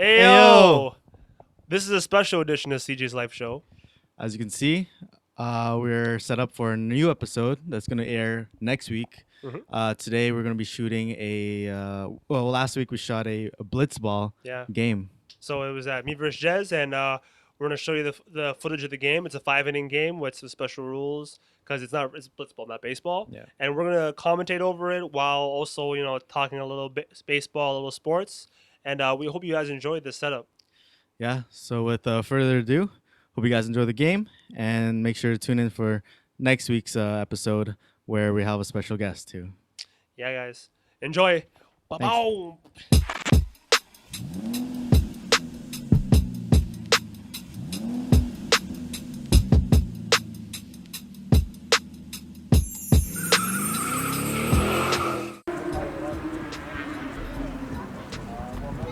Hey yo! This is a special edition of CJ's Life Show. As you can see, we're set up for a new episode that's going to air next week. Today we're going to be shooting last week we shot a Blitz ball game. So it was me versus Jez, and we're going to show you the footage of the game. It's a 5-inning game with some special rules because it's Blitz ball, not baseball. Yeah. And we're going to commentate over it while also, talking a little bit baseball, a little sports. And we hope you guys enjoyed this setup. Yeah, so with further ado, hope you guys enjoy the game, and make sure to tune in for next week's episode where we have a special guest too. Yeah, guys. Enjoy. Bye-bye.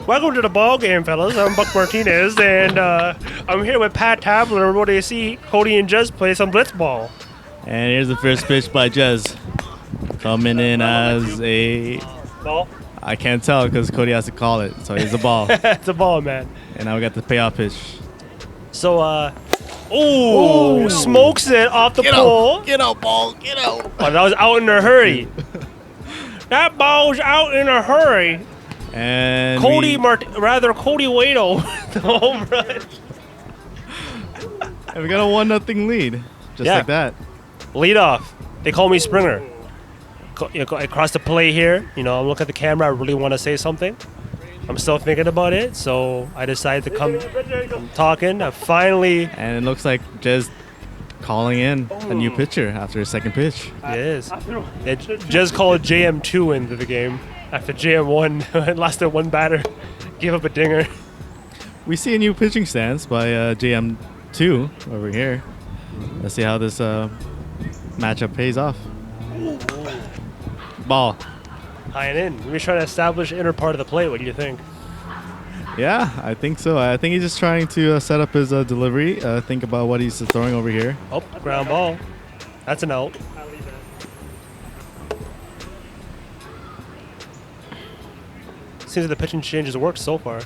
Welcome to the ball game, fellas. I'm Buck Martinez, and I'm here with Pat Tabler. What do you see? Cody and Jez play some blitzball. And here's the first pitch by Jez, coming in as a ball. I can't tell because Cody has to call it, so it's a ball. It's a ball, man. And now we got the payoff pitch. So, smokes it off the pole. Get out, ball! Get out! Oh, that was out in a hurry. That ball's out in a hurry. And Cody Waito, the home run. And we got a 1-0 lead, just like that. Lead off. They call me Springer. Across the play here, I'm looking at the camera. I really want to say something. I'm still thinking about it, so I decided to come talking. I finally. And it looks like Jez calling in a new pitcher after his second pitch. It is. Jez called JM2 into the game. After JM1 lasted one batter, gave up a dinger. We see a new pitching stance by JM2 over here. Let's see how this matchup pays off. Ball. High and in. We're trying to establish inner part of the plate. What do you think? Yeah, I think so. I think he's just trying to set up his delivery. Think about what he's throwing over here. Oh, ground ball. That's an out. Seems like the pitching changes worked so far.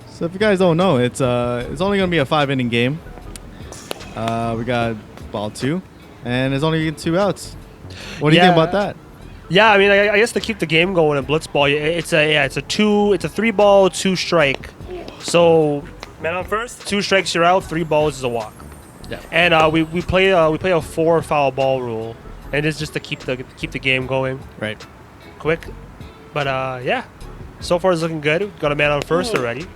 So if you guys don't know, it's only gonna be a 5-inning game. We got ball 2, and there's only 2 outs. What do you think about that? Yeah, I mean, I guess to keep the game going in blitzball, it's a 3-ball, 2-strike. So man on first, 2 strikes you're out, 3 balls is a walk. Yeah. And we play a 4-foul ball rule, and it's just to keep the game going. Right. Quick, but yeah. So far, it's looking good. We've got a man on first already.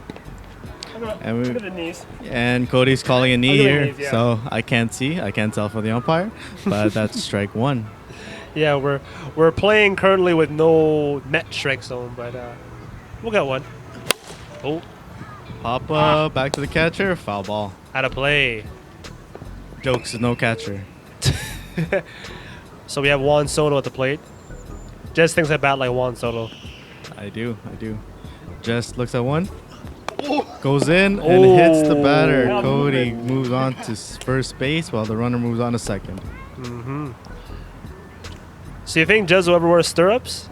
Look at the knees. And Cody's calling a knee here, knees, yeah. So I can't tell for the umpire, but that's strike 1. Yeah, we're playing currently with no net strike zone, but we'll get one. Oh, Papa back to the catcher, foul ball. Out of play. Jokes is no catcher. So we have Juan Soto at the plate. Jez thinks I bat like Juan Soto. I do. Just looks at one, goes in and hits the batter. Cody moves on to first base while the runner moves on to second. Mm-hmm. So you think Jez will ever wear stirrups?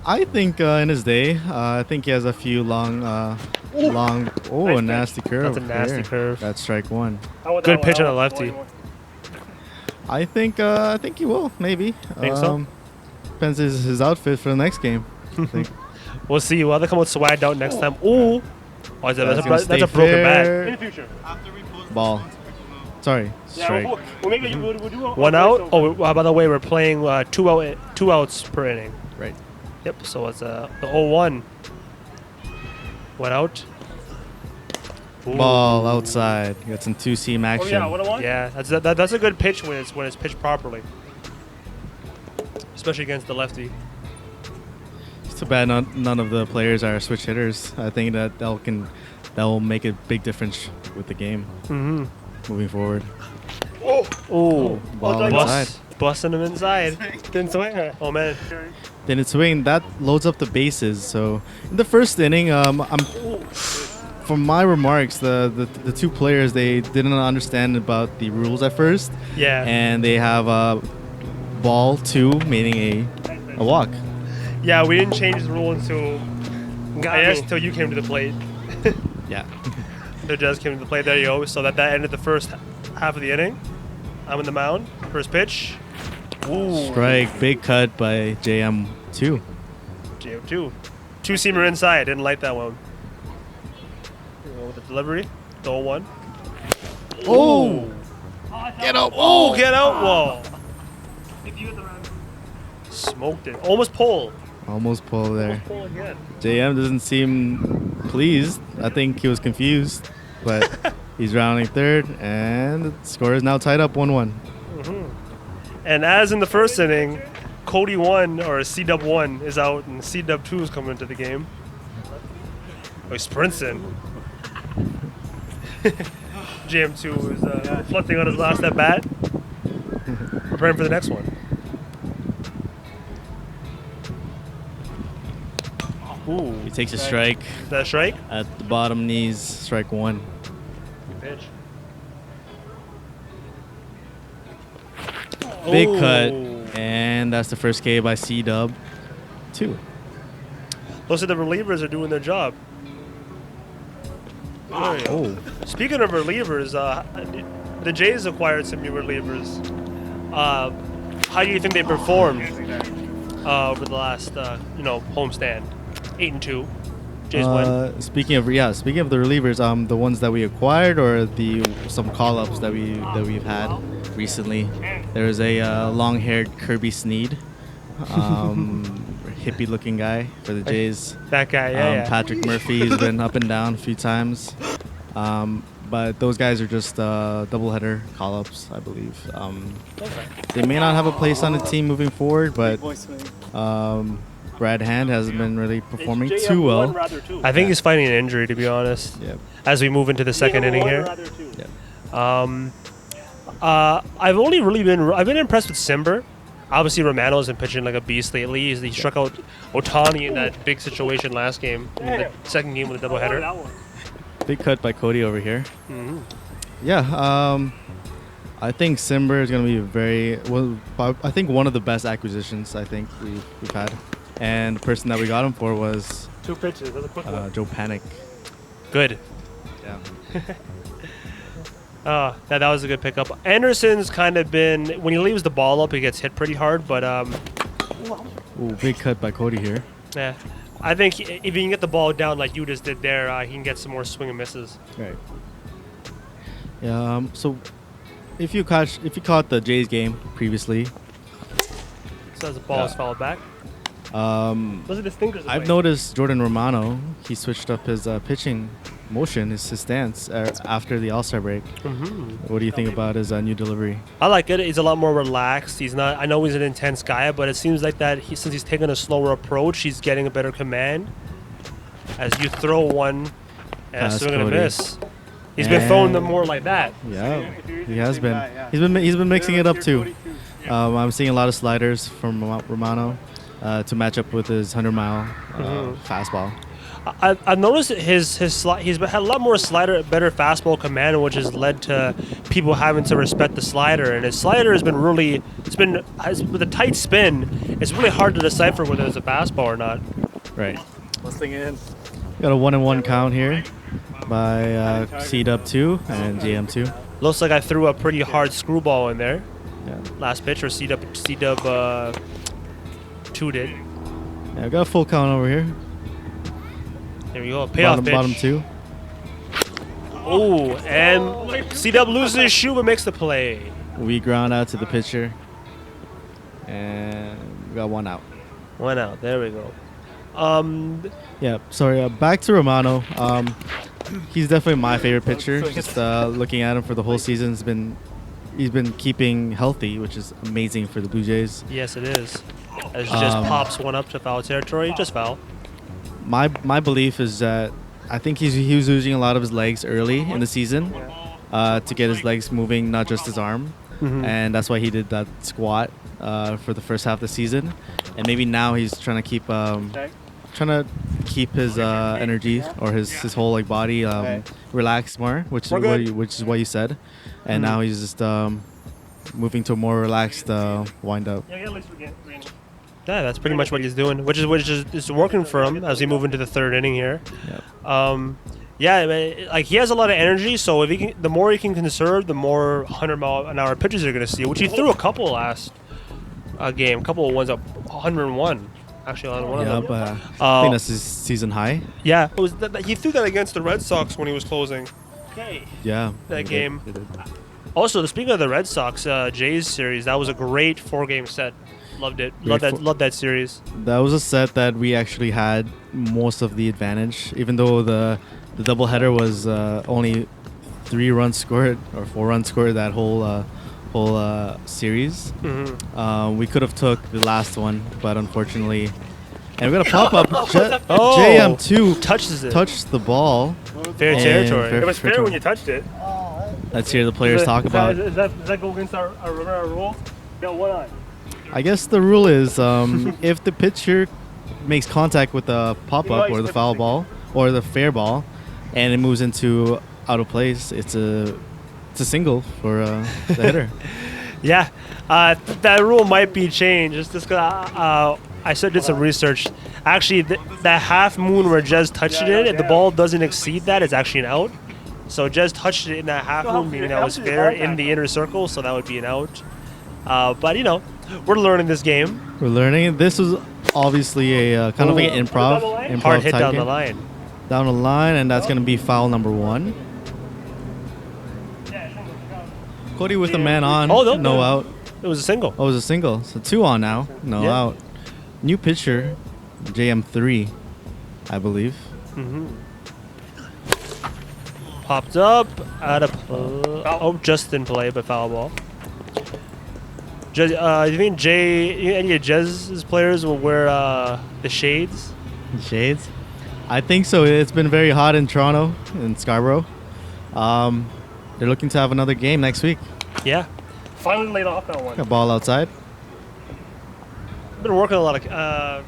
I think in his day, I think he has a few long. Nice a nasty curve. That's a nasty curve. That's strike 1. Good pitch on the lefty. I think he will maybe. Think so? Depends his outfit for the next game. I think. We'll see. We'll have to come with swagged out next time. Ooh. Oh, that's a broken bat. In the future. Ball. Sorry. Strike. We'll do one out. Oh, by the way, we're playing 2 outs per inning. Right. Yep. So it's the 0-1. One out. Ooh. Ball outside. You got some 2-seam action. Yeah, that's a good pitch when it's pitched properly, especially against the lefty. It's too bad none of the players are switch hitters. I think that will make a big difference with the game moving forward. Oh, ball inside. Busting him inside. Didn't swing it. Oh man. Didn't swing. That loads up the bases. So in the first inning, from my remarks, the 2 players, they didn't understand about the rules at first. Yeah. And they have ball 2, meaning a walk. Yeah, we didn't change the rule until guess until you came to the plate. Yeah. The Jazz came to the plate. There you go. So that ended the first half of the inning. I'm in the mound. First pitch. Ooh. Strike. Big cut by JM2. JM2. Two-seamer inside. Didn't like that one. With the delivery. 0-1. Oh! Get out! Oh, get out! Whoa! Smoked it. Almost pull. Almost pull there. Almost pull again. JM doesn't seem pleased. I think he was confused, but he's rounding third, and the score is now tied up 1-1. And as in the first inning, Cody 1 or C-Dub 1 is out, and C-Dub 2 is coming into the game. Oh, he sprints in. JM2 is reflecting on his last at bat, preparing for the next one. Ooh. He takes a strike. Is that a strike? At the bottom knees, strike 1. Pitch. Big cut, and that's the first K by C-Dub 2. Most of the relievers are doing their job. Oh. Speaking of relievers, the Jays acquired some new relievers. How do you think they performed over the last, homestand? 8-2. Jays win. Speaking of the relievers, the ones that we acquired or some call-ups that we've had recently. There's a long-haired Kirby Sneed, hippie-looking guy for the Jays. That guy, yeah. Patrick Murphy's been up and down a few times, but those guys are just doubleheader call-ups, I believe. They may not have a place on the team moving forward, but Brad Hand hasn't been really performing too well. I think he's fighting an injury, to be honest. Yep. As we move into the second inning here. Yep. I've been impressed with Simber. Obviously, Romano's been pitching like a beast lately. He struck out Otani in that big situation last game, in the second game with a doubleheader. Big cut by Cody over here. Yeah, I think Simber is going to be I think one of the best acquisitions I think we've had. And the person that we got him for was 2 pitches. That's a quick one. Joe Panic. Good. Yeah. That was a good pickup. Anderson's kind of been, when he leaves the ball up, he gets hit pretty hard, but Ooh, big cut by Cody here. yeah, I think if he can get the ball down like you just did there, he can get some more swing and misses. Right. Yeah. So, if you caught the Jays game previously, So as the ball is fouled back. Those are the stinkers. I've noticed Jordan Romano. He switched up his pitching motion, his stance after the All-Star break. What do you think about his new delivery? I like it. He's a lot more relaxed. He's not. I know he's an intense guy, but it seems like that since he's taking a slower approach, he's getting a better command. As you throw one, and swing and a miss. He's been throwing them more like that. Yeah, he has been. He's been mixing it up too. I'm seeing a lot of sliders from Romano to match up with his 100-mile fastball. I've noticed that he's had a lot more better fastball command, which has led to people having to respect the slider. And his slider has been with a tight spin. It's really hard to decipher whether it's a fastball or not. Right. Listening in. Got a 1-1 count here by C-Dub 2 and JM2. Looks like I threw a pretty hard screwball in there. Yeah. Last pitch, or C-Dub 2 did. Yeah, I got a full count over here. There we go, a payoff pitch. Bottom 2. Oh, and C-Dub loses his shoe but makes the play. We ground out to the pitcher, and we got 1 out. 1 out, there we go. Yeah, sorry, back to Romano. He's definitely my favorite pitcher. Just looking at him for the whole season, he's been keeping healthy, which is amazing for the Blue Jays. Yes, it is. As he just pops one up to foul territory, just foul. My belief is that I think he was using a lot of his legs early in the season to get his legs moving, not just his arm. And that's why he did that squat for the first half of the season. And maybe now he's trying to keep his energy or his whole body relaxed more, which is what you said. And now he's just moving to a more relaxed wind up. Yeah, that's pretty much what he's doing, which is working for him as we move into the third inning here. Yep. Yeah, like he has a lot of energy, so if he can, the more he can conserve, the more 100-mile-an-hour pitches you're going to see. Which he threw a couple last game, a couple of ones up 101. Actually, on one of them. I think that's his season high. Yeah, it was he threw that against the Red Sox when he was closing. Okay. Yeah. That game. Also, speaking of the Red Sox, Jays series, that was a great 4-game set. Loved it. Loved that series. That was a set that we actually had most of the advantage, even though the doubleheader was only 3 runs scored or 4 runs scored that whole series. Mm-hmm. We could have took the last one, but unfortunately, and we got a pop up. JM2 touched the ball. Fair territory. It was fair when you touched it. Let's hear the players talk about. Does that go against our rule? No, one on. I guess the rule is if the pitcher makes contact with the pop-up or the foul ball or the fair ball and it moves into out of place, it's a single for the hitter. Yeah, that rule might be changed. Just because I did some research. Actually, that half moon where Jez touched it, if the ball doesn't exceed that, it's actually an out. So Jez touched it in that half moon, meaning that was fair in the inner circle, so that would be an out. But you know, we're learning this game. We're learning. This was obviously a kind of like an improv Hard hit down game. the line. Down the line, and that's going to be foul number 1. Cody with a man on. Oh, no out. It was a single. Oh, it was a single. So 2 on now. No out. New pitcher, JM3, I believe. Mm-hmm. Popped up out of just in play, but foul ball. You think any of Jez's players will wear the shades? Shades? I think so. It's been very hot in Toronto, in Scarborough. They're looking to have another game next week. Yeah. Finally laid off that one. Got ball outside. I've been working a lot of.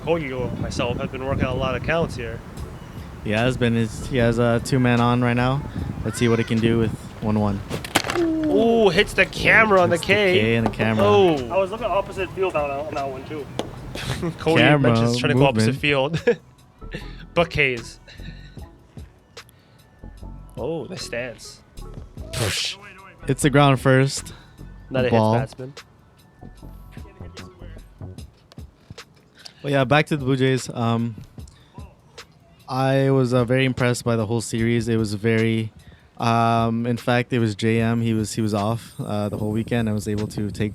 Cody or myself have been working on a lot of counts here. He has been. He has a 2-man on right now. Let's see what he can do with 1-1. Ooh, hits the camera on the K. The K and the camera. Oh. I was looking opposite field on that one too. Cody Camera mentions trying to go opposite movement. field. But K's. Oh, the stance. Push. It's the ground first. Not a hit Ball. batsman. Well, yeah, back to the Blue Jays. I was very impressed by the whole series. It was very, in fact, it was JM. He was off the whole weekend. I was able to take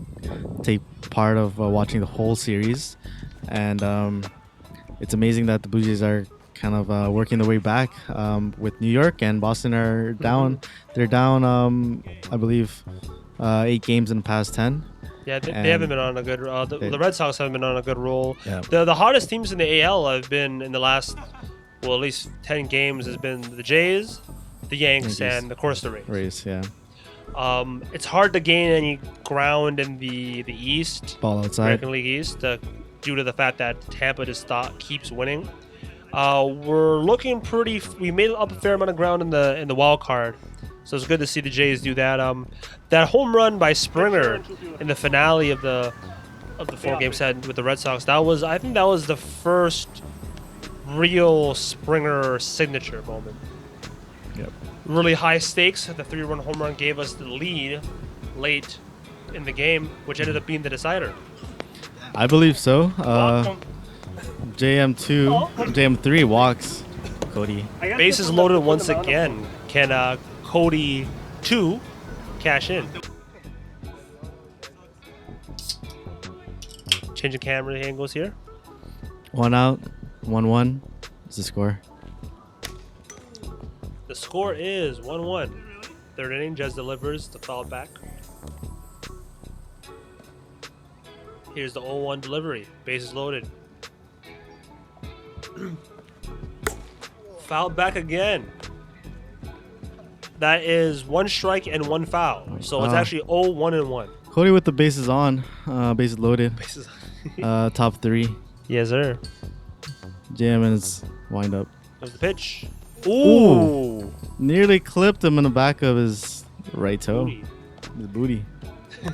part of watching the whole series, and it's amazing that the Blue Jays are kind of working their way back. With New York and Boston are down. They're down, I believe, 8 games in the past 10. Yeah, they haven't been on a good. The Red Sox haven't been on a good roll. Yeah. The hottest teams in the AL have been in the last, at least 10 games has been the Jays, the Yanks, and of course the Rays. Rays, yeah. It's hard to gain any ground in the East, Ball outside. American League East, due to the fact that Tampa just keeps winning. We're looking pretty. We made up a fair amount of ground in the wild card, so it's good to see the Jays do that. That home run by Springer in the finale of the 4-game set with the Red Sox. I think that was the first real Springer signature moment. Yep. Really high stakes. The 3-run home run gave us the lead late in the game, which ended up being the decider. I believe so. JM3 walks Cody. Bases loaded once again. Can Cody 2 cash in? Changing camera angles here. 1 out, 1-1 is the score. The score is 1-1. Third inning, Jez delivers the foul back. Here's the 0-1 delivery. Bases loaded. Foul back again. That is 1 strike and 1 foul. So it's actually 0-1-1. Cody with the bases on, bases loaded. Top 3. Yes, sir. JM and his wind up. There's the pitch. Ooh. Nearly clipped him in the back of his right toe. Booty. His booty. We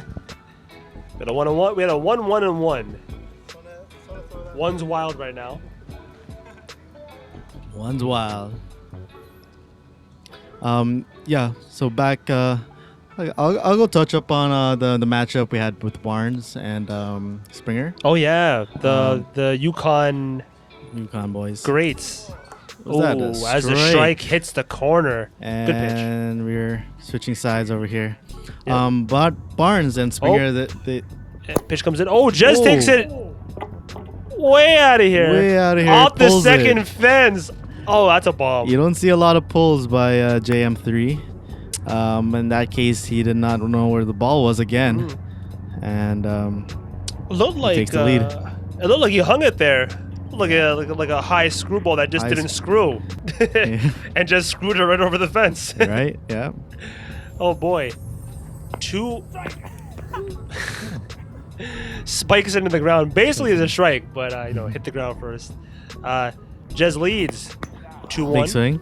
had a 1-1. We had a 1-1-1 One's wild right now. One's wild. Yeah. So back. I'll go touch up on the matchup we had with Barnes and Springer. Oh yeah, the Yukon boys. greats. Was that a Oh, as the strike hits the corner. And good pitch. we're switching sides over here. Yeah. But Barnes and Springer, Pitch comes in. Oh, Jez Oh. takes it way out of here. Way outta here. Off the Pulls second it. fence. Oh, that's a bomb. you don't see a lot of pulls by JM3. In that case, he did not know where the ball was again, and It looked like takes the lead. It looked like he hung it there, like a high screwball that just didn't screw, and just screwed it right over the fence. right? Yeah. Oh boy, 2 spikes into the ground. Basically, it's a strike, but hit the ground first. Jez leads 2-1. Big swing.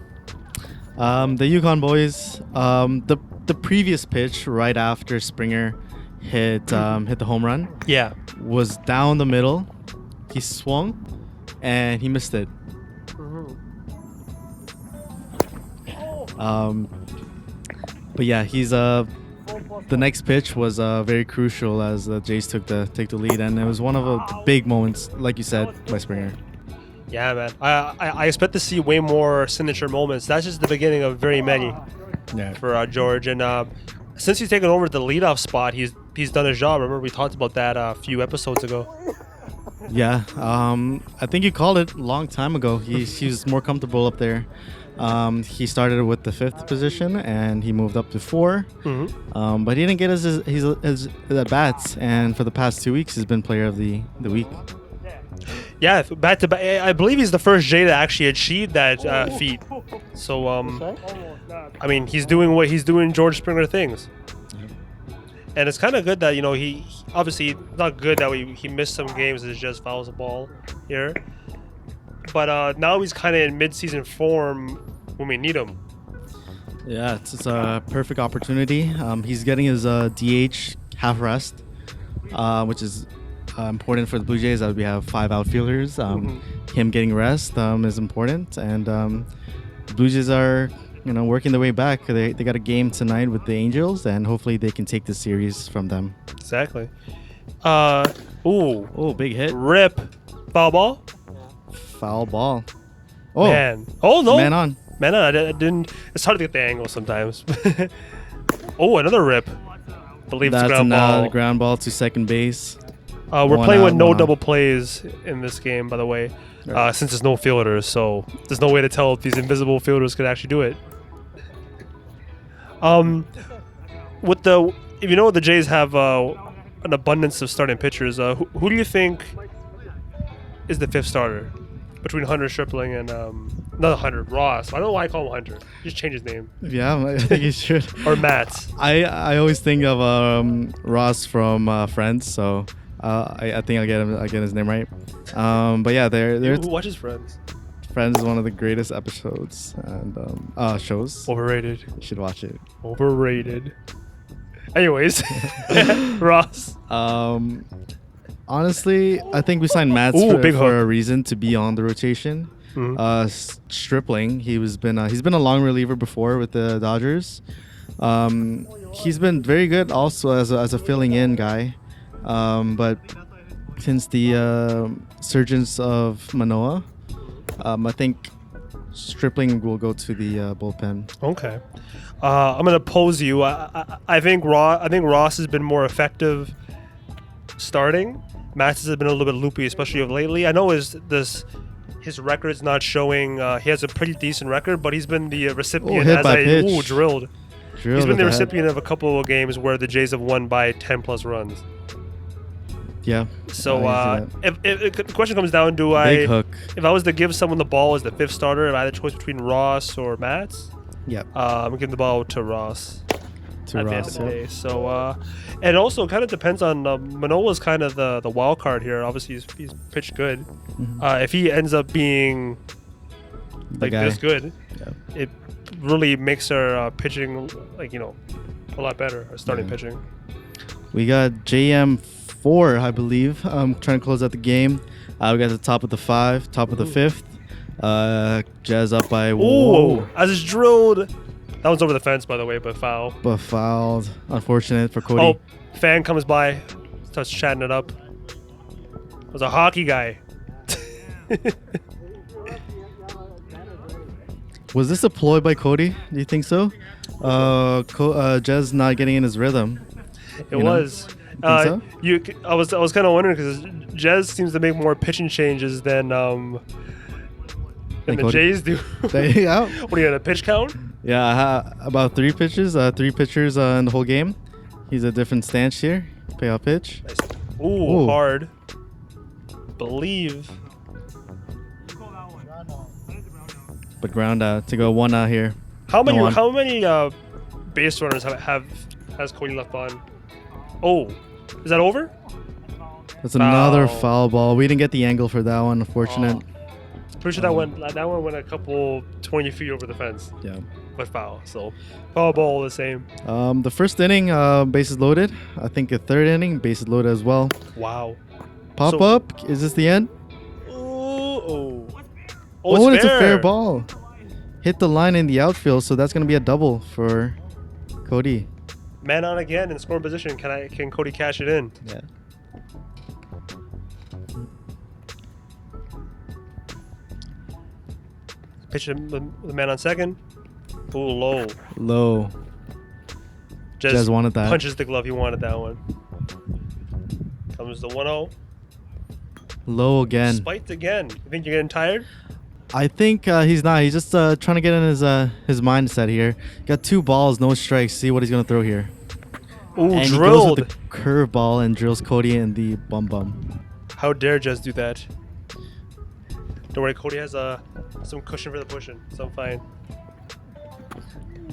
The Yukon boys. The previous pitch right after Springer hit the home run. Yeah. Was down the middle. He swung, and he missed it. But yeah, he's the next pitch was very crucial as the Jays take the lead, and it was one of the big moments, like you said, by Springer. Yeah, man. I expect to see way more signature moments. That's just the beginning of very many for George. And since he's taken over the leadoff spot, he's done his job. Remember, we talked about that a few episodes ago. Yeah, I think you called it a long time ago. He was more comfortable up there. He started with the 5th position and he moved up to 4. But he didn't get his at-bats, and for the past 2 weeks, he's been player of the week. Yeah, back to back. I believe he's the first Jay to actually achieve that feat. So, I mean, he's doing George Springer things. And it's kind of good that, he obviously not good that he missed some games and just fouls the ball here. But now he's kind of in mid-season form when we need him. Yeah, it's a perfect opportunity. He's getting his DH half rest, which is important for the Blue Jays that we have 5 outfielders. Him getting rest is important, and the Blue Jays are working their way back. They got a game tonight with the Angels, and hopefully they can take the series from them. Exactly. Big hit. Rip. Foul ball. Foul ball. Oh man. Oh no. Man on. I didn't. It's hard to get the angle sometimes. Another rip. Believe it's ground ball. The ground ball to second base. We're playing with no double plays in this game, by the way, since there's no fielders. So there's no way to tell if these invisible fielders could actually do it. If the Jays have an abundance of starting pitchers, who do you think is the 5th starter between Hunter Stripling and not Hunter, Ross? I don't know why I call him Hunter. Just change his name. Yeah, I think you should. Or Matt. I always think of Ross from Friends, so I think I'll get his name right. But yeah, Who watches Friends? Friends is one of the greatest episodes and shows. Overrated. You should watch it. Overrated. Anyways, Ross. Honestly, I think we signed Matt for a reason to be on the rotation. Stripling, he's been a long reliever before with the Dodgers. He's been very good also as a filling in guy. But since the surgence of Manoah, I think Stripling will go to the bullpen. Okay. I'm gonna pose you. I think Ross has been more effective starting. Max has been a little bit loopy, especially of lately. I know his record's not showing. He has a pretty decent record, but he's been the recipient drilled. He's been the recipient of a couple of games where the Jays have won by 10+ runs. Yeah. So if the question comes down to if I was to give someone the ball as the 5th starter, if I had a choice between Ross or Matz, I'm giving the ball to Ross. At the end of the day. So and also kind of depends on Manoah's kind of the wild card here. Obviously he's pitched good. If he ends up being this good, it really makes our pitching a lot better. Our starting pitching. We got JM4, I believe, trying to close out the game. We got the top of the 5, top of the 5th. Jazz up by Ooh, I just drilled. That one's over the fence, by the way, but foul. But fouled. Unfortunate for Cody. Oh, fan comes by, starts chatting it up. It was a hockey guy. Was this a ploy by Cody? Do you think so? Jazz not getting in his rhythm. It was. So? I was kind of wondering because Jez seems to make more pitching changes than the Cody. Jays do. Yeah. What are you at a pitch count? Yeah, about 3 pitches. 3 pitchers in the whole game. He's a different stance here. Payoff pitch. Nice. Ooh, hard. Believe. But ground out to go 1 out here. How many base runners has Cody left on? Oh, is that over? That's another foul ball. We didn't get the angle for that one. Unfortunate. Pretty sure that one went a couple 20 feet over the fence. Yeah. But foul. So foul ball all the same. The first inning, bases loaded. I think the 3rd inning, bases loaded as well. Wow. Pop up. Is this the end? Oh, it's a fair ball. Hit the line in the outfield, so that's gonna be a double for Cody. Man on again in scoring position. Can Cody cash it in? Yeah. Pitch the man on second. Ooh, low. Low. Jazz wanted that. Punches the glove. He wanted that one. Comes the 1-0. Low again. Spiked again. You think you're getting tired? I think he's not. He's just trying to get in his mindset here. Got 2 balls, no strikes. See what he's gonna throw here. Ooh, and drilled. He goes with the curveball and drills Cody in the bum. How dare Jez do that? Don't worry, Cody has some cushion for the pushing, so I'm fine.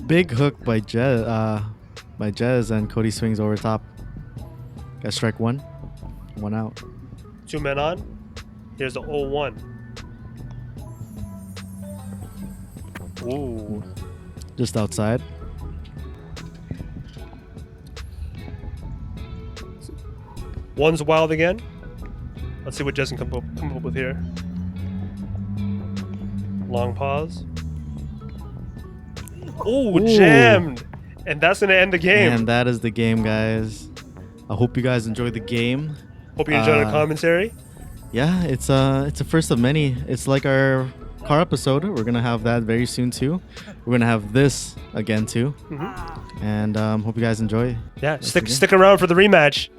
Big hook by Jez, and Cody swings over top. Got strike 1. 1 out. 2 men on. Here's the 0-1. Ooh. Just outside. One's wild again. Let's see what Jez can come up with here. Long pause. Ooh, jammed. And that's going to end the game. And that is the game, guys. I hope you guys enjoyed the game. Hope you enjoyed the commentary. Yeah, it's a first of many. It's like our car episode. We're going to have that very soon, too. We're going to have this again, too. And hope you guys enjoy. Yeah, stick around for the rematch.